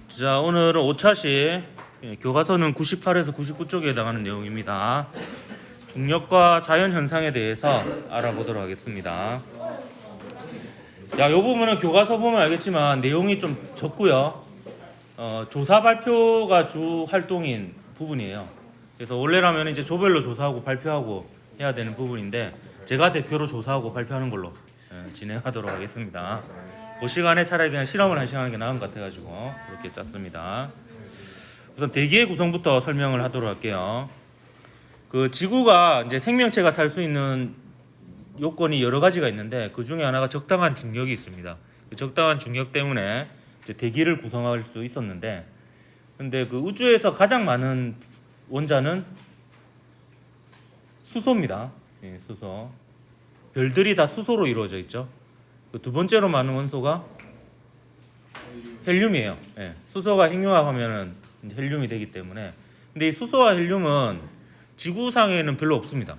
자, 오늘은 5차시 교과서는 98에서 99쪽에 해당하는 내용입니다. 중력과 자연 현상에 대해서 알아보도록 하겠습니다. 야, 요 부분은 교과서 보면 알겠지만 내용이 좀 적고요. 조사 발표가 주 활동인 부분이에요. 그래서 원래라면 이제 조별로 조사하고 발표하고 해야 되는 부분인데 제가 대표로 조사하고 발표하는 걸로 진행하도록 하겠습니다. 그 시간에 차라리 그냥 실험을 한 시간이 나은 것 같아가지고 그렇게 짰습니다. 우선 대기의 구성부터 설명을 하도록 할게요. 그 지구가 이제 생명체가 살 수 있는 요건이 여러 가지가 있는데 그 중에 하나가 적당한 중력이 있습니다. 그 적당한 중력 때문에 이제 대기를 구성할 수 있었는데, 근데 그 우주에서 가장 많은 원자는 수소입니다. 예, 수소. 별들이 다 수소로 이루어져 있죠. 그 두 번째로 많은 원소가 헬륨이에요. 예, 수소가 핵융합하면은 헬륨이 되기 때문에. 근데 이 수소와 헬륨은 지구상에는 별로 없습니다.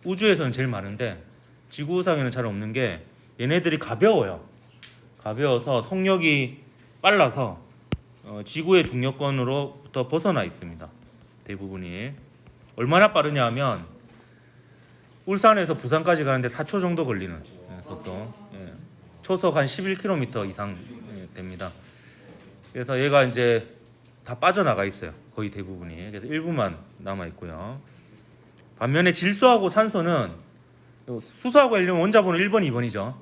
우주에서는 제일 많은데 지구상에는 잘 없는 게 얘네들이 가벼워요. 가벼워서 속력이 빨라서 지구의 중력권으로부터 벗어나 있습니다. 대부분이. 얼마나 빠르냐 하면 울산에서 부산까지 가는데 4초 정도 걸리는 속도. 초속 한 11km 이상 됩니다. 그래서 얘가 이제 다 빠져나가 있어요. 거의 대부분이. 그래서 일부만 남아 있고요. 반면에 질소하고 산소는, 수소하고 헬륨 원자번호 1번, 2번이죠.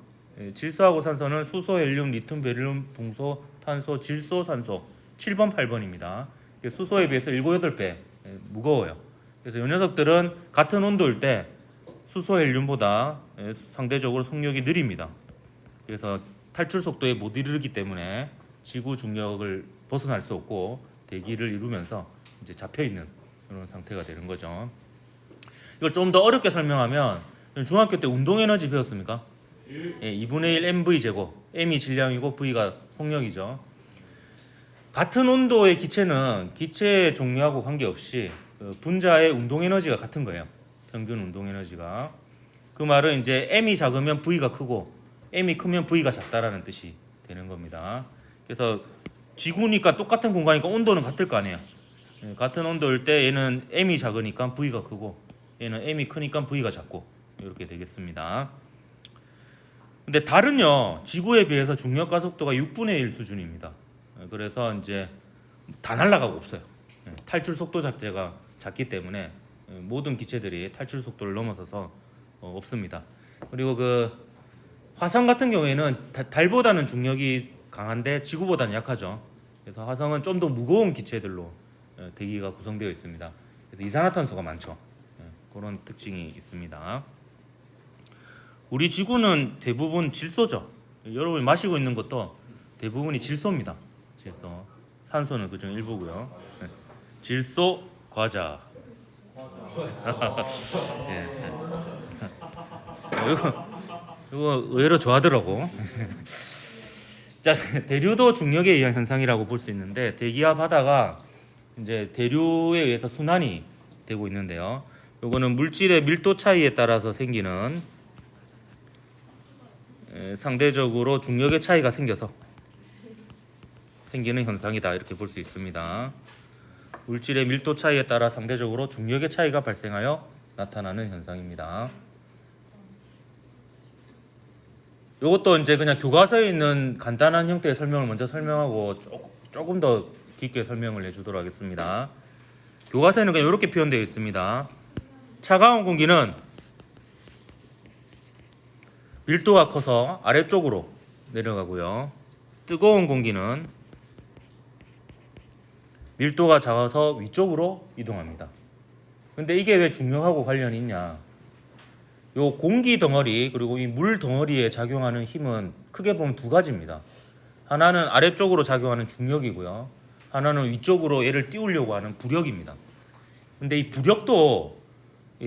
질소하고 산소는 수소, 헬륨, 리튬, 베릴륨, 붕소, 탄소, 질소, 산소 7번, 8번입니다. 수소에 비해서 7, 8배 무거워요. 그래서 이 녀석들은 같은 온도일 때 수소, 헬륨보다 상대적으로 속력이 느립니다. 그래서 탈출 속도에 못 이르기 때문에 지구 중력을 벗어날 수 없고 대기를 이루면서 이제 잡혀 있는 그런 상태가 되는 거죠. 이걸 좀 더 어렵게 설명하면 중학교 때 운동 에너지 배웠습니까? 2분의 1 mv 제곱. m이 질량이고 v가 속력이죠. 같은 온도의 기체는 기체의 종류하고 관계없이 분자의 운동 에너지가 같은 거예요. 평균 운동 에너지가. 그 말은 이제 m이 작으면 v가 크고 m이 크면 v가 작다라는 뜻이 되는 겁니다. 그래서 지구니까 똑같은 공간이니까 온도는 같을 거 아니에요. 같은 온도일 때 얘는 m이 작으니까 v가 크고 얘는 m이 크니까 v가 작고 이렇게 되겠습니다. 근데 달은요, 지구에 비해서 중력 가속도가 6분의 1 수준입니다. 그래서 이제 다 날아가고 없어요. 탈출 속도 자체가 작기 때문에 모든 기체들이 탈출 속도를 넘어서서 없습니다. 그리고 그 화성 같은 경우에는 달보다는 중력이 강한데 지구보다는 약하죠. 그래서 화성은 좀 더 무거운 기체들로 대기가 구성되어 있습니다. 그래서 이산화탄소가 많죠. 그런 특징이 있습니다. 우리 지구는 대부분 질소죠. 여러분이 마시고 있는 것도 대부분이 질소입니다. 질소. 산소는 그중 일부고요. 질소 과자. 예. 이거 의외로 좋아하더라고. 자, 대류도 중력에 의한 현상이라고 볼 수 있는데 대기와 바다가 이제 대류에 의해서 순환이 되고 있는데요. 이거는 물질의 밀도 차이에 따라서 생기는 상대적으로 중력의 차이가 생겨서 생기는 현상이다 이렇게 볼 수 있습니다. 물질의 밀도 차이에 따라 상대적으로 중력의 차이가 발생하여 나타나는 현상입니다. 이것도 이제 그냥 교과서에 있는 간단한 형태의 설명을 먼저 설명하고 조금 더 깊게 설명을 해주도록 하겠습니다. 교과서에는 그냥 이렇게 표현되어 있습니다. 차가운 공기는 밀도가 커서 아래쪽으로 내려가고요. 뜨거운 공기는 밀도가 작아서 위쪽으로 이동합니다. 근데 이게 왜 중력하고 관련이 있냐? 요 공기 덩어리 그리고 이 물 덩어리에 작용하는 힘은 크게 보면 두 가지입니다. 하나는 아래쪽으로 작용하는 중력이고요. 하나는 위쪽으로 얘를 띄우려고 하는 부력입니다. 근데 이 부력도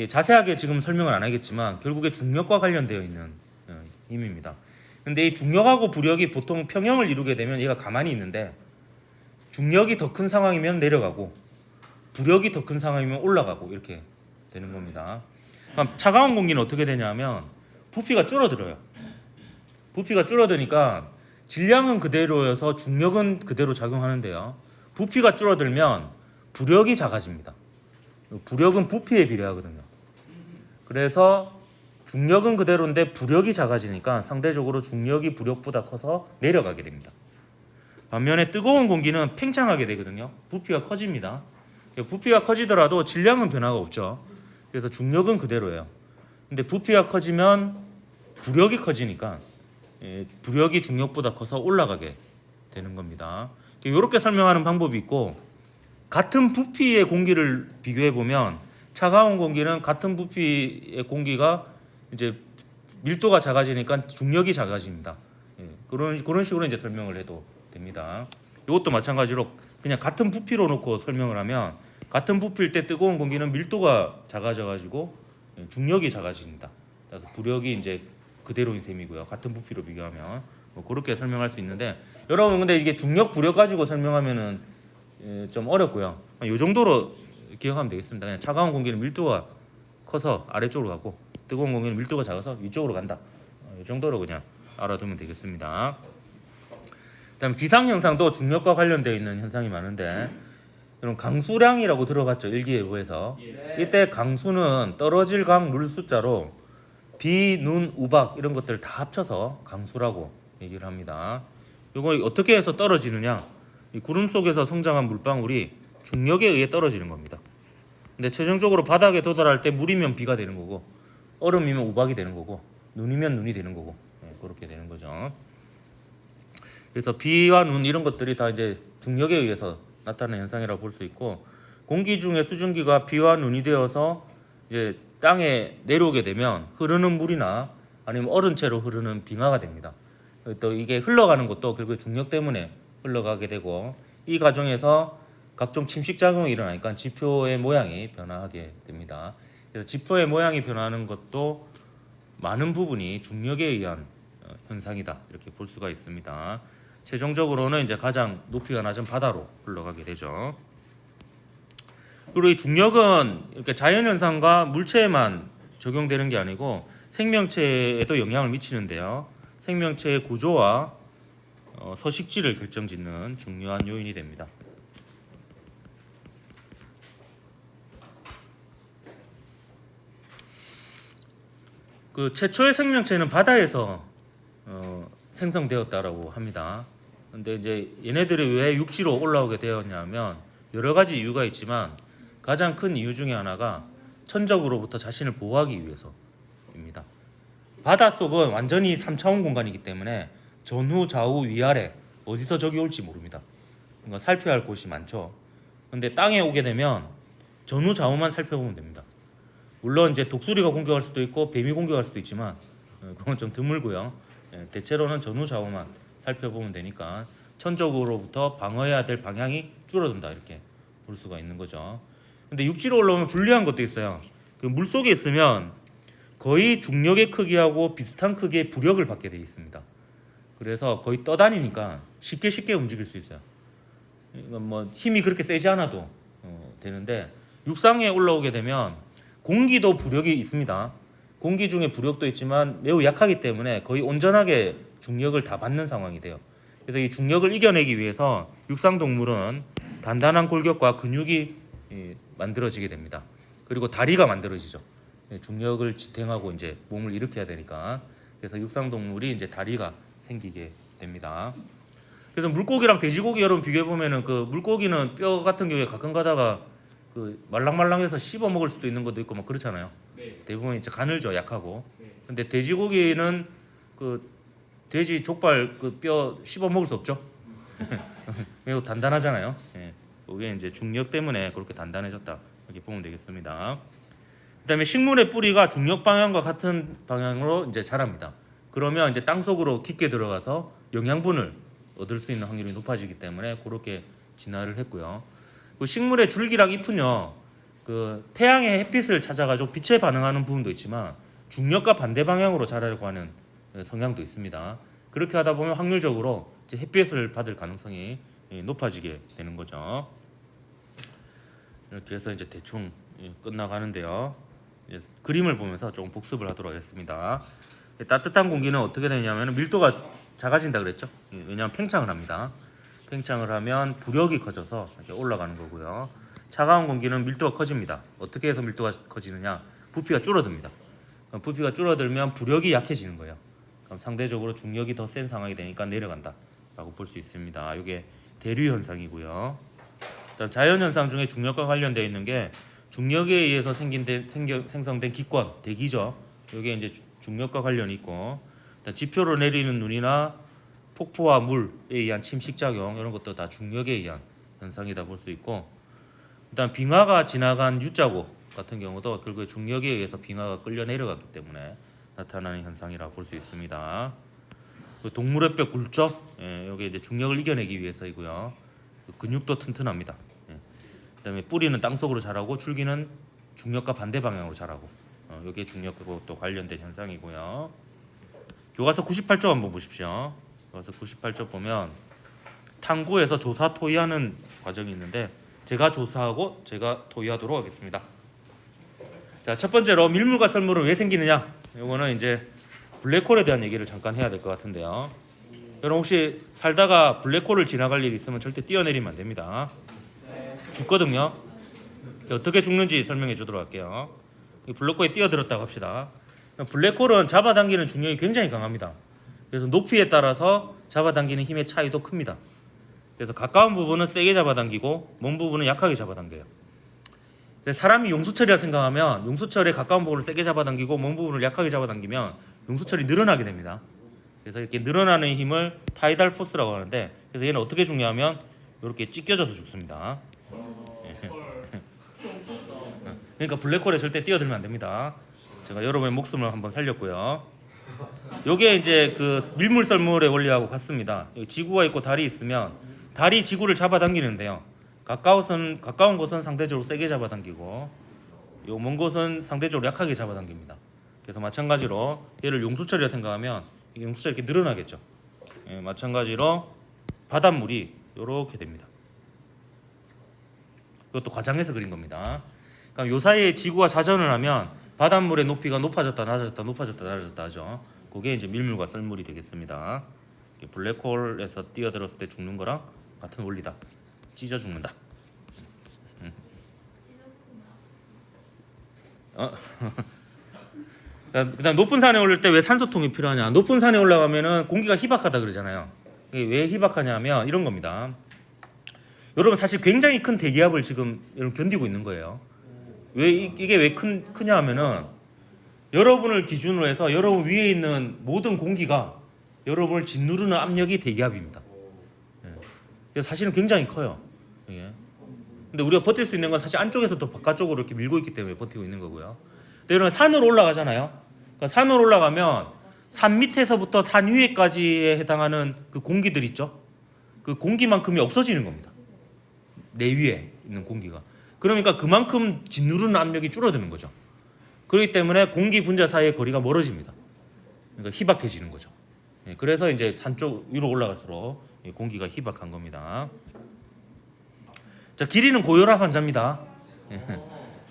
자세하게 지금 설명을 안 하겠지만 결국에 중력과 관련되어 있는 힘입니다. 근데 이 중력하고 부력이 보통 평형을 이루게 되면 얘가 가만히 있는데 중력이 더 큰 상황이면 내려가고 부력이 더 큰 상황이면 올라가고 이렇게 되는 겁니다. 그럼 차가운 공기는 어떻게 되냐면 부피가 줄어들어요. 부피가 줄어드니까 질량은 그대로여서 중력은 그대로 작용하는데요. 부피가 줄어들면 부력이 작아집니다. 부력은 부피에 비례하거든요. 그래서 중력은 그대로인데 부력이 작아지니까 상대적으로 중력이 부력보다 커서 내려가게 됩니다. 반면에 뜨거운 공기는 팽창하게 되거든요. 부피가 커집니다. 부피가 커지더라도 질량은 변화가 없죠. 그래서 중력은 그대로예요. 근데 부피가 커지면 부력이 커지니까 부력이 중력보다 커서 올라가게 되는 겁니다. 이렇게 설명하는 방법이 있고, 같은 부피의 공기를 비교해 보면 차가운 공기는 같은 부피의 공기가 이제 밀도가 작아지니까 중력이 작아집니다. 그런 식으로 이제 설명을 해도 됩니다. 이것도 마찬가지로 그냥 같은 부피로 놓고 설명을 하면, 같은 부피일 때 뜨거운 공기는 밀도가 작아져 가지고 중력이 작아집니다. 그래서 부력이 이제 그대로인 셈이고요. 같은 부피로 비교하면 그렇게 설명할 수 있는데, 여러분 근데 이게 중력 부력 가지고 설명하면은 좀 어렵고요. 이 정도로 기억하면 되겠습니다. 그냥 차가운 공기는 밀도가 커서 아래쪽으로 가고, 뜨거운 공기는 밀도가 작아서 위쪽으로 간다. 이 정도로 그냥 알아두면 되겠습니다. 그다음에 기상 현상도 중력과 관련되어 있는 현상이 많은데, 여러분 강수량이라고 들어봤죠? 일기예보에서. 이때 강수는 떨어질 강 물 숫자로 비, 눈, 우박 이런 것들을 다 합쳐서 강수라고 얘기를 합니다. 이거 어떻게 해서 떨어지느냐? 이 구름 속에서 성장한 물방울이 중력에 의해 떨어지는 겁니다. 근데 최종적으로 바닥에 도달할 때 물이면 비가 되는 거고, 얼음이면 우박이 되는 거고, 눈이면 눈이 되는 거고, 그렇게 되는 거죠. 그래서 비와 눈 이런 것들이 다 이제 중력에 의해서 나타나는 현상이라고 볼 수 있고, 공기 중에 수증기가 비와 눈이 되어서 이제 땅에 내려오게 되면 흐르는 물이나 아니면 얼은 채로 흐르는 빙하가 됩니다. 또 이게 흘러가는 것도 결국 중력 때문에 흘러가게 되고, 이 과정에서 각종 침식 작용이 일어나니까 지표의 모양이 변화하게 됩니다. 그래서 지표의 모양이 변하는 것도 많은 부분이 중력에 의한 현상이다, 이렇게 볼 수가 있습니다. 최종적으로는 이제 가장 높이가 낮은 바다로 흘러가게 되죠. 그리고 이 중력은 이렇게 자연 현상과 물체에만 적용되는 게 아니고 생명체에도 영향을 미치는데요. 생명체의 구조와 서식지를 결정짓는 중요한 요인이 됩니다. 그 최초의 생명체는 바다에서 생성되었다라고 합니다. 근데 이제 얘네들이 왜 육지로 올라오게 되었냐면 여러 가지 이유가 있지만, 가장 큰 이유 중에 하나가 천적으로부터 자신을 보호하기 위해서입니다. 바닷속은 완전히 3차원 공간이기 때문에 전후, 좌우, 위아래 어디서 적이 올지 모릅니다. 그러니까 살펴야 할 곳이 많죠. 근데 땅에 오게 되면 전후, 좌우만 살펴보면 됩니다. 물론 이제 독수리가 공격할 수도 있고 뱀이 공격할 수도 있지만 그건 좀 드물고요. 대체로는 전후, 좌우만 살펴보면 되니까 천적으로부터 방어해야 될 방향이 줄어든다, 이렇게 볼 수가 있는 거죠. 근데 육지로 올라오면 불리한 것도 있어요. 그 물속에 있으면 거의 중력의 크기하고 비슷한 크기의 부력을 받게 되어 있습니다. 그래서 거의 떠다니니까 쉽게 움직일 수 있어요. 뭐 힘이 그렇게 세지 않아도 되는데, 육상에 올라오게 되면 공기도 부력이 있습니다. 공기 중에 부력도 있지만 매우 약하기 때문에 거의 온전하게 중력을 다 받는 상황이 돼요. 그래서 이 중력을 이겨내기 위해서 육상 동물은 단단한 골격과 근육이 만들어지게 됩니다. 그리고 다리가 만들어지죠. 중력을 지탱하고 이제 몸을 일으켜야 되니까. 그래서 육상 동물이 이제 다리가 생기게 됩니다. 그래서 물고기랑 돼지고기 여러분 비교해 보면은, 그 물고기는 뼈 같은 경우에 가끔 가다가 그 말랑말랑해서 씹어 먹을 수도 있는 것도 있고 막 그렇잖아요. 네. 대부분 이제 가늘죠, 약하고. 네. 근데 돼지고기는 그 돼지 족발 그 뼈 씹어 먹을 수 없죠. 매우 단단하잖아요. 그게 이제 중력 때문에 그렇게 단단해졌다, 이렇게 보면 되겠습니다. 그다음에 식물의 뿌리가 중력 방향과 같은 방향으로 이제 자랍니다. 그러면 이제 땅 속으로 깊게 들어가서 영양분을 얻을 수 있는 확률이 높아지기 때문에 그렇게 진화를 했고요. 그 식물의 줄기랑 잎은요, 그 태양의 햇빛을 찾아가지고 빛에 반응하는 부분도 있지만 중력과 반대 방향으로 자라려고 하는 성향도 있습니다. 그렇게 하다 보면 확률적으로 이제 햇빛을 받을 가능성이 높아지게 되는 거죠. 이렇게 해서 이제 대충 끝나가는데요. 그림을 보면서 조금 복습을 하도록 하겠습니다. 따뜻한 공기는 어떻게 되냐면 밀도가 작아진다 그랬죠. 왜냐하면 팽창을 합니다. 팽창을 하면 부력이 커져서 이렇게 올라가는 거고요. 차가운 공기는 밀도가 커집니다. 어떻게 해서 밀도가 커지느냐? 부피가 줄어듭니다. 그럼 부피가 줄어들면 부력이 약해지는 거예요. 그럼 상대적으로 중력이 더 센 상황이 되니까 내려간다라고 볼 수 있습니다. 이게 대류 현상이고요. 그다음 자연 현상 중에 중력과 관련되어 있는 게 중력에 의해서 생성된 기권, 대기죠. 이게 이제 중력과 관련이 있고, 지표로 내리는 눈이나 폭포와 물에 의한 침식 작용 이런 것도 다 중력에 의한 현상이다 볼 수 있고, 일단 빙하가 지나간 U자국 같은 경우도 결국에 중력에 의해서 빙하가 끌려 내려갔기 때문에 나타나는 현상이라 볼 수 있습니다. 동물의 뼈 굴적, 여기 이제 중력을 이겨내기 위해서이고요. 근육도 튼튼합니다. 그다음에 뿌리는 땅 속으로 자라고 줄기는 중력과 반대 방향으로 자라고, 여기에 중력하고 또 관련된 현상이고요. 교과서 98쪽 한번 보십시오. 교과서 98쪽 보면 탐구에서 조사 토의하는 과정이 있는데 제가 조사하고 제가 토의하도록 하겠습니다. 자, 첫 번째로 밀물과 썰물은 왜 생기느냐? 이거는 이제 블랙홀에 대한 얘기를 잠깐 해야 될 것 같은데요. 여러분 혹시 살다가 블랙홀을 지나갈 일이 있으면 절대 뛰어내리면 안 됩니다. 죽거든요. 어떻게 죽는지 설명해 주도록 할게요. 블랙홀에 뛰어들었다고 합시다. 블랙홀은 잡아당기는 중력이 굉장히 강합니다. 그래서 높이에 따라서 잡아당기는 힘의 차이도 큽니다. 그래서 가까운 부분은 세게 잡아당기고 먼 부분은 약하게 잡아당겨요. 사람이 용수철이라 생각하면 용수철에 가까운 부분을 세게 잡아당기고 먼 부분을 약하게 잡아당기면 용수철이 늘어나게 됩니다. 그래서 이렇게 늘어나는 힘을 타이달 포스라고 하는데, 그래서 얘는 어떻게 죽냐면 이렇게 찢겨져서 죽습니다. 그러니까 블랙홀에 절대 뛰어들면 안 됩니다. 제가 여러분의 목숨을 한번 살렸고요. 요게 이제 그 밀물 썰물의 원리하고 같습니다. 여기 지구가 있고 달이 있으면 달이 지구를 잡아당기는데요. 가까운 곳은 상대적으로 세게 잡아당기고, 요 먼 곳은 상대적으로 약하게 잡아당깁니다. 그래서 마찬가지로 얘를 용수철이라 생각하면 이게 용수철이 이렇게 늘어나겠죠. 마찬가지로 바닷물이 이렇게 됩니다. 이것도 과장해서 그린 겁니다. 그러니까 요 사이에 지구가 자전을 하면 바닷물의 높이가 높아졌다 낮아졌다 높아졌다 낮아졌다 하죠. 그게 이제 밀물과 썰물이 되겠습니다. 블랙홀에서 뛰어들었을 때 죽는 거랑 같은 원리다. 찢어 죽는다. 그다음 높은 산에 오를 때 왜 산소통이 필요하냐? 높은 산에 올라가면은 공기가 희박하다 그러잖아요. 이게 왜 희박하냐면 이런 겁니다. 여러분 사실 굉장히 큰 대기압을 지금 여러분 견디고 있는 거예요. 왜 이게 왜 크냐 하면은 여러분을 기준으로 해서 여러분 위에 있는 모든 공기가 여러분을 짓누르는 압력이 대기압입니다. 그래서 사실은 굉장히 커요. 이게. 근데 우리가 버틸 수 있는 건 사실 안쪽에서 또 바깥쪽으로 이렇게 밀고 있기 때문에 버티고 있는 거고요. 근데 여러분 산으로 올라가잖아요. 그러니까 산으로 올라가면 산 밑에서부터 산 위에까지에 해당하는 그 공기들 있죠. 그 공기만큼이 없어지는 겁니다. 내 위에 있는 공기가. 그러니까 그만큼 짓누르는 압력이 줄어드는 거죠. 그렇기 때문에 공기 분자 사이의 거리가 멀어집니다. 그러니까 희박해지는 거죠. 그래서 이제 산 쪽 위로 올라갈수록 공기가 희박한 겁니다. 자, 길이는 고혈압 환자입니다.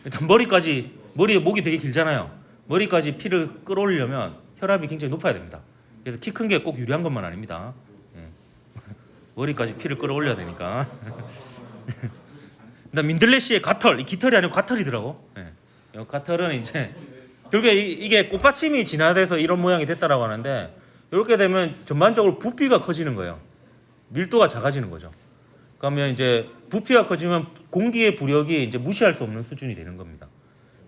일단 머리에 목이 되게 길잖아요. 머리까지 피를 끌어올리려면 혈압이 굉장히 높아야 됩니다. 그래서 키 큰 게 꼭 유리한 것만 아닙니다. 머리까지 피를 끌어올려야 되니까. 그다음 민들레씨의 가털, 이 깃털이 아니고 가털이더라고. 가털은 이제 결국에 이게 꽃받침이 진화돼서 이런 모양이 됐다라고 하는데, 이렇게 되면 전반적으로 부피가 커지는 거예요. 밀도가 작아지는 거죠. 그러면 이제 부피가 커지면 공기의 부력이 이제 무시할 수 없는 수준이 되는 겁니다.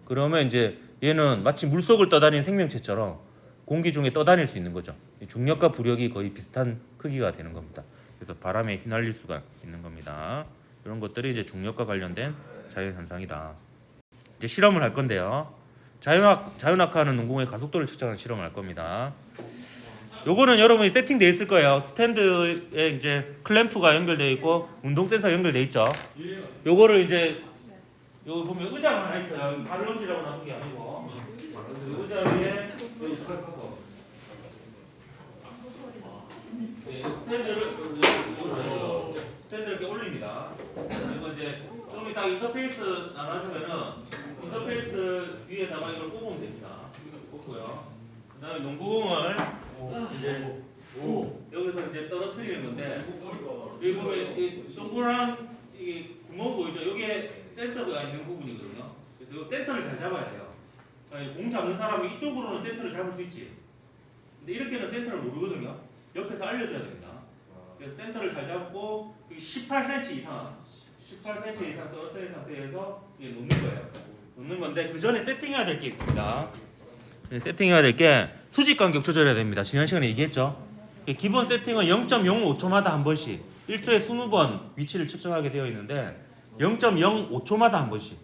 그러면 이제 얘는 마치 물속을 떠다니는 생명체처럼 공기 중에 떠다닐 수 있는 거죠. 중력과 부력이 거의 비슷한 크기가 되는 겁니다. 그래서 바람에 휘날릴 수가 있는 겁니다. 이런 것들이 이제 중력과 관련된 자연 현상이다. 이제 실험을 할 건데요. 자연학하는 농공의 가속도를 측정하는 실험을 할 겁니다. 요거는 여러분이 세팅되어 있을 거예요. 스탠드에 이제 클램프가 연결되어 있고 운동 센서 연결되어 있죠. 요거를 이제 여기 보면 의자가 하나 있어요. 발을 얹으라고 놔둔 게 아니고 의자 위에 여기 털고 스탠드를 이렇게 올립니다. 그리고 이제 좀 이따 인터페이스 나눠주면은 인터페이스 위에다가 이걸 꼽으면 됩니다. 꼽고요. 그다음에 농구공을 이제 여기서 이제 떨어뜨리는 건데 여기 보면 이 동그란 이 구멍 보이죠? 여기에 센터가 있는 부분이거든요. 그래서 이 센터를 잘 잡아야 돼요. 아니, 공 잡는 사람이 이쪽으로는 센터를 잡을 수 있지. 근데 이렇게는 센터를 모르거든요. 옆에서 알려줘야 됩니다. 그래서 센터를 잘 잡고 18cm 이상 떨어뜨린 상태에서 이게 놓는 거예요. 놓는 건데 그 전에 세팅해야 될 게 있습니다. 세팅해야 될 게 수직 간격 조절해야 됩니다. 지난 시간에 얘기했죠. 기본 세팅은 0.05초마다 한 번씩 1초에 20번 위치를 측정하게 되어 있는데 0.05초마다 한 번씩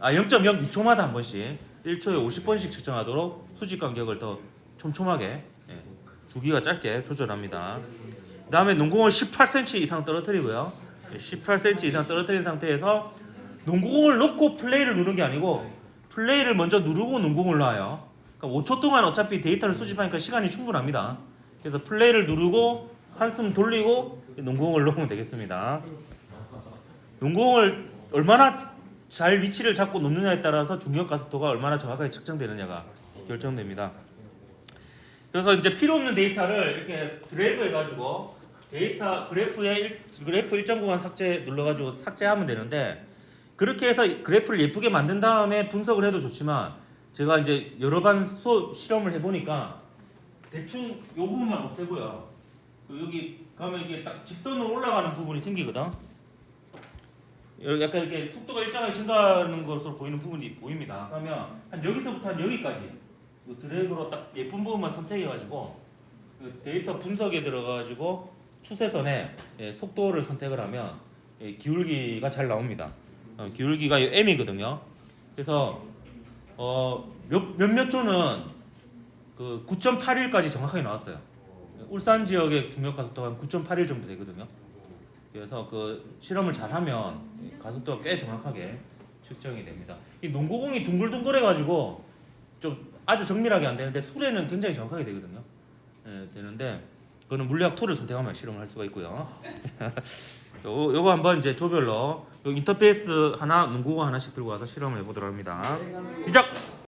0.02초마다 한 번씩 1초에 50번씩 측정하도록 수직 간격을 더 촘촘하게 주기가 짧게 조절합니다. 그 다음에 농구공을 18cm 이상 떨어뜨리고요. 18cm 이상 떨어뜨린 상태에서 농구공을 놓고 플레이를 누르는 게 아니고 플레이를 먼저 누르고 농구공을 놔요. 그러니까 5초 동안 어차피 데이터를 수집하니까 시간이 충분합니다. 그래서 플레이를 누르고 한숨 돌리고 농구공을 놓으면 되겠습니다. 농구공을 얼마나 잘 위치를 잡고 놓느냐에 따라서 중력 가속도가 얼마나 정확하게 측정되느냐가 결정됩니다. 그래서 이제 필요 없는 데이터를 이렇게 드래그 해가지고 데이터 그래프 1.9만 삭제 눌러가지고 삭제하면 되는데 그렇게 해서 그래프를 예쁘게 만든 다음에 분석을 해도 좋지만 제가 이제 여러 번 실험을 해보니까 대충 이 부분만 없애고요. 여기 가면 이게 딱 직선으로 올라가는 부분이 생기거든. 약간 이렇게 속도가 일정하게 증가하는 것으로 보이는 부분이 보입니다. 그러면 한 여기서부터 한 여기까지 드래그로 딱 예쁜 부분만 선택해가지고 데이터 분석에 들어가가지고 추세선에 속도를 선택을 하면 기울기가 잘 나옵니다. 기울기가 M이거든요. 그래서 몇몇 초는 그 9.81까지 정확하게 나왔어요. 울산 지역의 중력 가속도가 한 9.81 정도 되거든요. 그래서 그 실험을 잘하면 가속도가 꽤 정확하게 측정이 됩니다. 이 농구공이 둥글둥글해가지고 좀 아주 정밀하게 안 되는데 술에는 굉장히 정확하게 되거든요. 되는데 그거는 물리학 툴을 선택하면 실험을 할 수가 있고요. 요거 한번 이제 조별로 인터페이스 하나, 농구공 하나씩 들고 와서 실험을 해보도록 합니다. 시작.